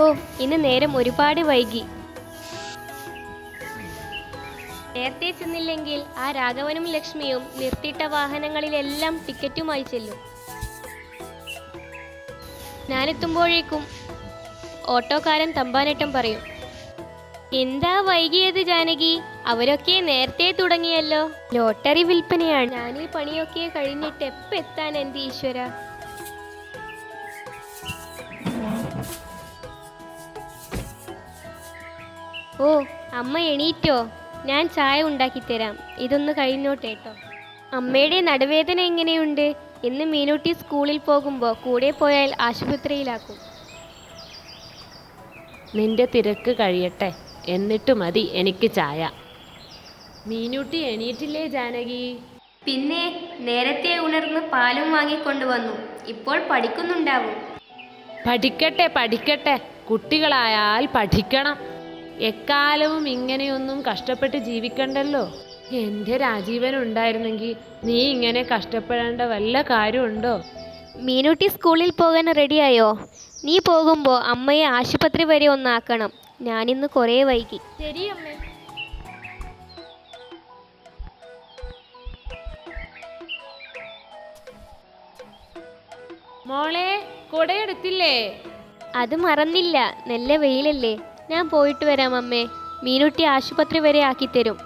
ഓ, ഇന്ന് നേരം ഒരുപാട് വൈകി. നേരത്തെ ചെന്നില്ലെങ്കിൽ ആ രാഘവനും ലക്ഷ്മിയും നിർത്തിയിട്ട വാഹനങ്ങളിലെല്ലാം ടിക്കറ്റുമായി ചെല്ലും. ഞാനെത്തുമ്പോഴേക്കും ഓട്ടോക്കാരൻ തമ്പാനേട്ടം പറയും, എന്താ വൈകിയത് ജാനകി? അവരൊക്കെ നേരത്തെ തുടങ്ങിയല്ലോ. ലോട്ടറി വിൽപ്പനയാണ്. ഞാൻ ഈ പണിയൊക്കെ കഴിഞ്ഞിട്ട് എപ്പോൾ എത്താൻ എൻ്റെ ഈശ്വര. ഓ, അമ്മ എണീറ്റോ? ഞാൻ ചായ ഉണ്ടാക്കിത്തരാം. ഇതൊന്ന് കഴിഞ്ഞോട്ടേട്ടോ. അമ്മയുടെ നടുവേദന എങ്ങനെയുണ്ട്? ഇന്ന് മീനൂട്ടി സ്കൂളിൽ പോകുമ്പോൾ കൂടെ പോയാൽ ആശുപത്രിയിലാക്കും. നിന്റെ തിരക്ക് കഴിയട്ടെ, എന്നിട്ട് മതി എനിക്ക് ചായ. മീനൂട്ടി എണീറ്റില്ലേ ജാനകി? പിന്നെ നേരത്തെ ഉണർന്ന് പാലും വാങ്ങിക്കൊണ്ടുവന്നു. ഇപ്പോൾ പഠിക്കുന്നുണ്ടാവും. പഠിക്കട്ടെ പഠിക്കട്ടെ, കുട്ടികളായാൽ പഠിക്കണം. എക്കാലവും ഇങ്ങനെയൊന്നും കഷ്ടപ്പെട്ട് ജീവിക്കണ്ടല്ലോ. എൻ്റെ രാജീവൻ ഉണ്ടായിരുന്നെങ്കിൽ നീ ഇങ്ങനെ കഷ്ടപ്പെടേണ്ട വല്ല കാര്യമുണ്ടോ? മീനൂട്ടി സ്കൂളിൽ പോകാൻ റെഡിയായോ? നീ പോകുമ്പോൾ അമ്മയെ ആശുപത്രി വരെ ഒന്നാക്കണം. ഞാനിന്ന് കുറേ വൈകി. ശരി അമ്മേ. മോളെ, കുടയെടുത്തില്ലേ? അത് മറന്നില്ല. നല്ല വെയിലല്ലേ. ഞാൻ പോയിട്ട് വരാം അമ്മേ. മീനൂട്ടി ആശുപത്രി വരെ ആക്കിത്തരും.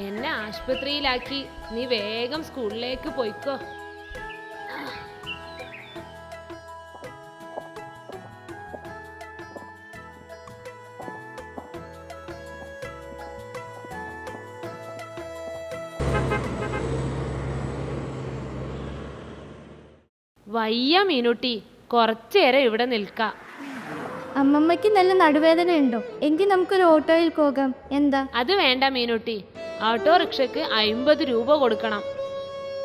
എന്നെ ആശുപത്രിയിലാക്കി നീ വേഗം സ്കൂളിലേക്ക് പോയിക്കോ. വയ്യ മീനുട്ടി, കുറച്ചേരം ഇവിടെ നിൽക്കാം. അമ്മമ്മയ്ക്ക് നല്ല നടുവേദന ഉണ്ടോ? എങ്കിൽ നമുക്കൊരു ഓട്ടോയിൽ പോകാം. എന്താ? അത് വേണ്ട മീനുട്ടി, ഓട്ടോറിക്ഷയ്ക്ക് 50 രൂപ കൊടുക്കണം.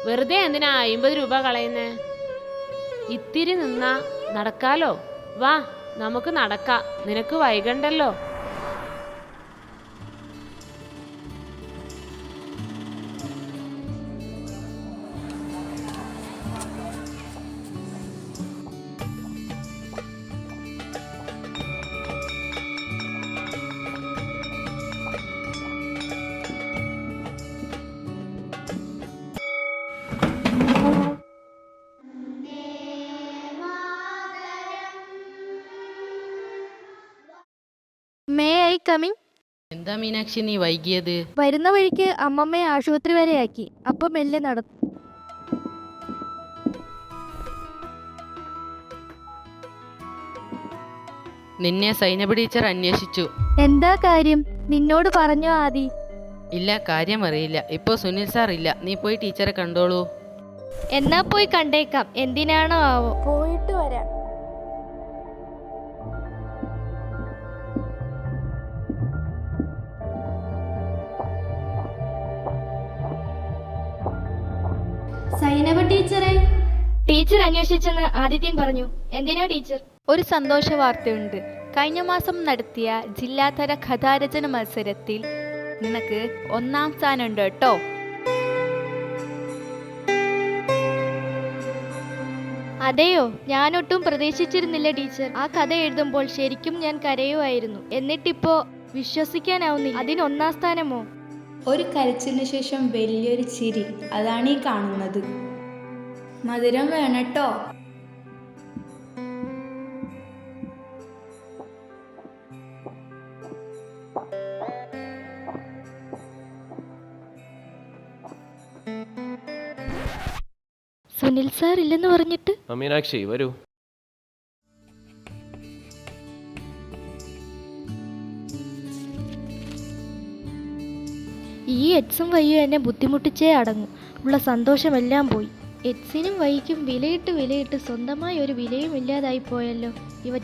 വെറുതെ എന്തിനാ 50 രൂപ കളയുന്നേ? ഇത്തിരി നിന്നാ നടക്കാലോ. വാ, നമുക്ക് നടക്കാം. നിനക്ക് വൈകണ്ടല്ലോ. May I coming? എന്താ മീനാക്ഷി നീ വൈകിയത്? വരുന്ന വഴിക്ക് അമ്മമ്മയെ ആശുപത്രി വരെ ആക്കി. അപ്പം മെല്ലെ നടന്നു. നിന്നെ സൈനബ് ടീച്ചർ അന്വേഷിച്ചു. എന്താ കാര്യം? നിന്നോട് പറഞ്ഞോ ആദി? ഇല്ല, കാര്യം അറിയില്ല. ഇപ്പോൾ സുനിൽ സാർ ഇല്ല. നീ പോയി ടീച്ചറെ കണ്ടോളൂ. എന്നാ പോയി കണ്ടേക്കാം. എന്തിനാണോ ആവോ. പോയിട്ട് വരാം. സൈനബ ടീച്ചറെ. ടീച്ചർ അന്വേഷിച്ചെന്ന് ആദിത്യൻ പറഞ്ഞു. എന്തിനാ ടീച്ചർ? ഒരു സന്തോഷ വാർത്തയുണ്ട്. കഴിഞ്ഞ മാസം നടത്തിയ ജില്ലാതല കഥാരചന മത്സരത്തിൽ നിനക്ക് 1ാം സ്ഥാനമുണ്ട് കേട്ടോ. അതെയോ? ഞാനൊട്ടും പ്രതീക്ഷിച്ചിരുന്നില്ല ടീച്ചർ. ആ കഥ എഴുതുമ്പോൾ ശരിക്കും ഞാൻ കരയുമായിരുന്നു. എന്നിട്ടിപ്പോ വിശ്വസിക്കാനാവുന്നില്ല. അതിന് 1ാം സ്ഥാനമോ? ഒരു കരച്ചിലിന് ശേഷം വലിയൊരു ചിരി, അതാണ് ഈ കാണുന്നത്. മധുരം വേണട്ടോ. സുനിൽ സാർ ഇല്ലെന്ന് പറഞ്ഞിട്ട്. മീനാക്ഷി വരൂ. ഈ എക്സും വയ്യും എന്നെ ബുദ്ധിമുട്ടിച്ചേ അടങ്ങും. ഉള്ള സന്തോഷമെല്ലാം പോയി. എക്സിനും വൈക്കും വിലയിട്ട് സ്വന്തമായി ഒരു വിലയും ഇല്ലാതായി പോയല്ലോ.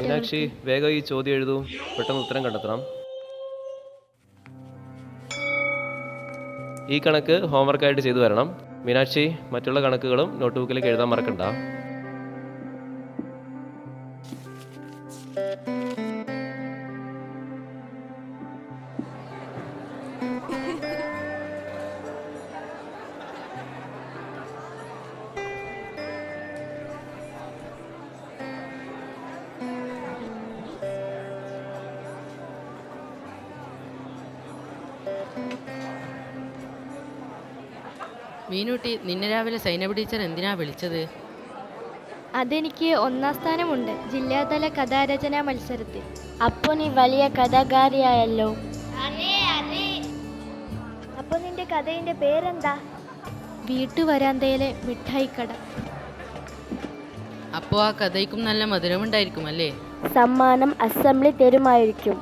മീനാക്ഷി, വേഗം ഈ ചോദ്യം എഴുതൂ. പെട്ടെന്ന് ഉത്തരം കണ്ടെത്തണം. ഈ കണക്ക് ഹോംവർക്കായിട്ട് ചെയ്തു വരണം. മീനാക്ഷി, മറ്റുള്ള കണക്കുകളും നോട്ട് ബുക്കിലേക്ക് എഴുതാൻ മറക്കണ്ട. മീനൂട്ടി, നിന്നെ രാവിലെ സൈനബ് ടീച്ചർ എന്തിനാ വിളിച്ചത്? അതെനിക്ക് 1ാം സ്ഥാനമുണ്ട് ജില്ലാതല കഥാരചനാ മത്സരത്തിൽ. അപ്പോൾ നീ വലിയ കഥാകാരിയായല്ലോ. അപ്പോൾ നിന്റെ കഥയുടെ പേരെന്താ? വീട്ടുവരാന്തയിലെ മിഠായിക്കട. അപ്പോൾ ആ കഥയ്ക്കും നല്ല മധുരമുണ്ടായിരിക്കും അല്ലേ? സമ്മാനം അസംബ്ലി തരുമായിരിക്കും.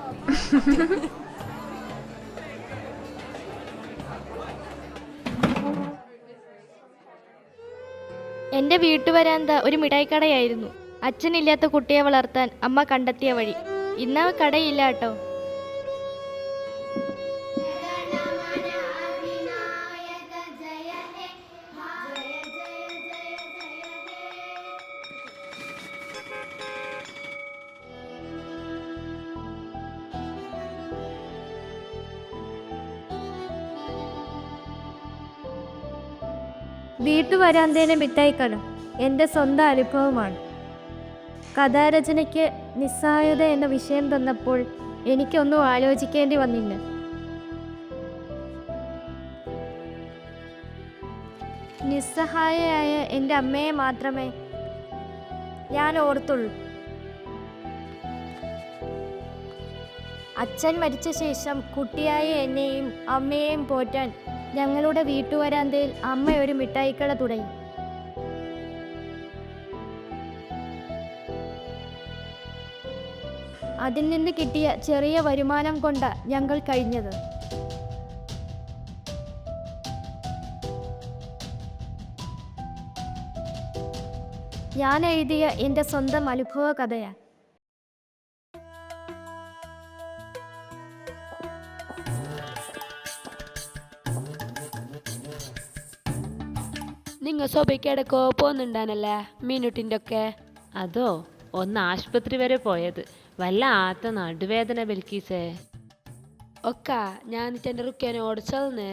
എൻ്റെ വീട്ടുവരാന്ത ഒരു മിഠായിക്കടയായിരുന്നു. അച്ഛനില്ലാത്ത കുട്ടിയെ വളർത്താൻ അമ്മ കണ്ടെത്തിയ വഴി. ഇന്ന് കടയില്ല കേട്ടോ. വീട്ടുവരാന്തയിലെ മിഠായിക്കട എൻ്റെ സ്വന്തം അനുഭവമാണ്. കഥാരചനയ്ക്ക് നിസ്സഹായത എന്ന വിഷയം തന്നപ്പോൾ എനിക്കൊന്നും ആലോചിക്കേണ്ടി വന്നില്ല. നിസ്സഹായയായ എൻ്റെ അമ്മയെ മാത്രമേ ഞാൻ ഓർത്തുള്ളൂ. അച്ഛൻ മരിച്ച ശേഷം കുട്ടിയായ എന്നെയും അമ്മയെയും പോറ്റാൻ ഞങ്ങളുടെ വീട്ടുവരാന്തയിൽ അമ്മ ഒരു മിഠായിക്കട തുടങ്ങി. അതിൽ നിന്ന് കിട്ടിയ ചെറിയ വരുമാനം കൊണ്ട് ഞങ്ങൾ കഴിഞ്ഞത്. ഞാൻ എഴുതിയ എൻ്റെ സ്വന്തം അനുഭവ കഥയാണ്. നിങ്ങൾ സഭയ്ക്കിടക്കോ പോകുന്നുണ്ടാനല്ലേ മീനുട്ടിൻ്റെ ഒക്കെ? അതോ, ഒന്ന് ആശുപത്രി വരെ പോയത്. വല്ല ആത്ത നടുവേദന ബൽക്കീസേ. ഒക്ക ഞാൻ എൻ്റെ റുക്കേനെ ഓടിച്ചതെന്ന്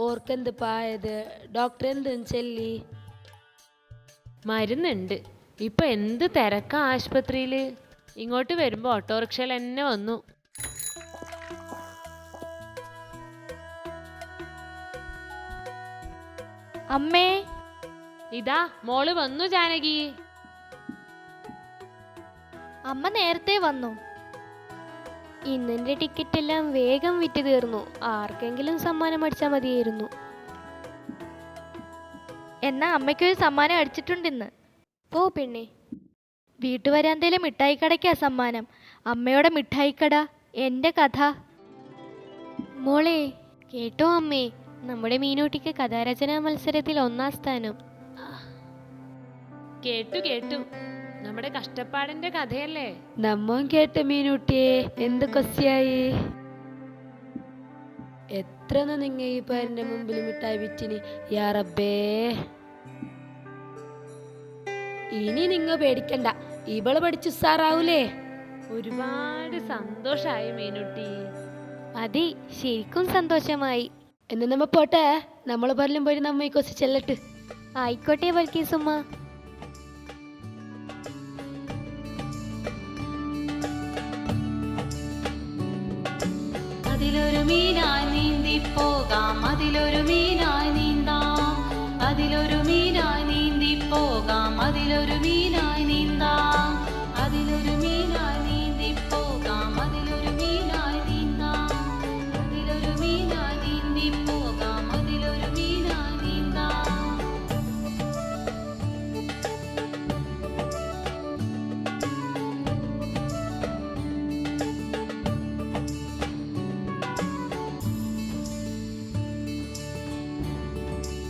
ഓർക്കെന്ത് പായത്? ഡോക്ടർ എന്തെന്ന് ചെല്ലി? മരുന്നുണ്ട്. ഇപ്പൊ എന്ത് തിരക്കാ ആശുപത്രിയിൽ. ഇങ്ങോട്ട് വരുമ്പോൾ ഓട്ടോറിക്ഷയിൽ തന്നെ വന്നു. അമ്മേ, ഇതാ മോള് വന്നു ജാനകി. അമ്മ നേരത്തെ വന്നു. ഇന്നെൻ്റെ ടിക്കറ്റ് എല്ലാം വേഗം വിറ്റ് തീർന്നു. ആർക്കെങ്കിലും സമ്മാനം അടിച്ചാൽ മതിയായിരുന്നു. എന്നാ അമ്മയ്ക്കൊരു സമ്മാനം അടിച്ചിട്ടുണ്ടിന്ന്. പോ പെണ്ണെ. വീട്ടുവരാന്തയിലെ മിഠായിക്കടയ്ക്കാ സമ്മാനം. അമ്മയുടെ മിഠായിക്കട, എൻ്റെ കഥ. മോളെ കേട്ടോ അമ്മേ, നമ്മുടെ മീനൂട്ടിക്ക് കഥാരചനാ മത്സരത്തിൽ 1ാം സ്ഥാനം. കേട്ടു കേട്ടു, നമ്മുടെ കഷ്ടപ്പാടിന്റെ കഥയല്ലേ. നമ്മ കേട്ട മീനുട്ടിയെ എന്ത് കൊസിയായി. എത്ര നിങ്ങ ഈ പേരിന്റെ മുമ്പിൽ മിഠായി വിറ്റിന് യാ റബ്ബേ. ഇനി നിങ്ങ പേടിക്കണ്ട, ഇവള് പഠിച്ചു സാറാവൂലേ. ഒരുപാട് സന്തോഷായി മീനുട്ടി. മതി, ശരിക്കും സന്തോഷമായി. എന്ന് നമ്മ പോട്ടെ, നമ്മള് പറലും പോയി നമ്മ ഈ കൊസി ചെല്ലട്ട്. ആയിക്കോട്ടെ ബൽക്കീസുമ്മ. അതിലൊരു മീനായി നീന്തി പോകാം, അതിലൊരു മീനായി നീന്താം, അതിലൊരു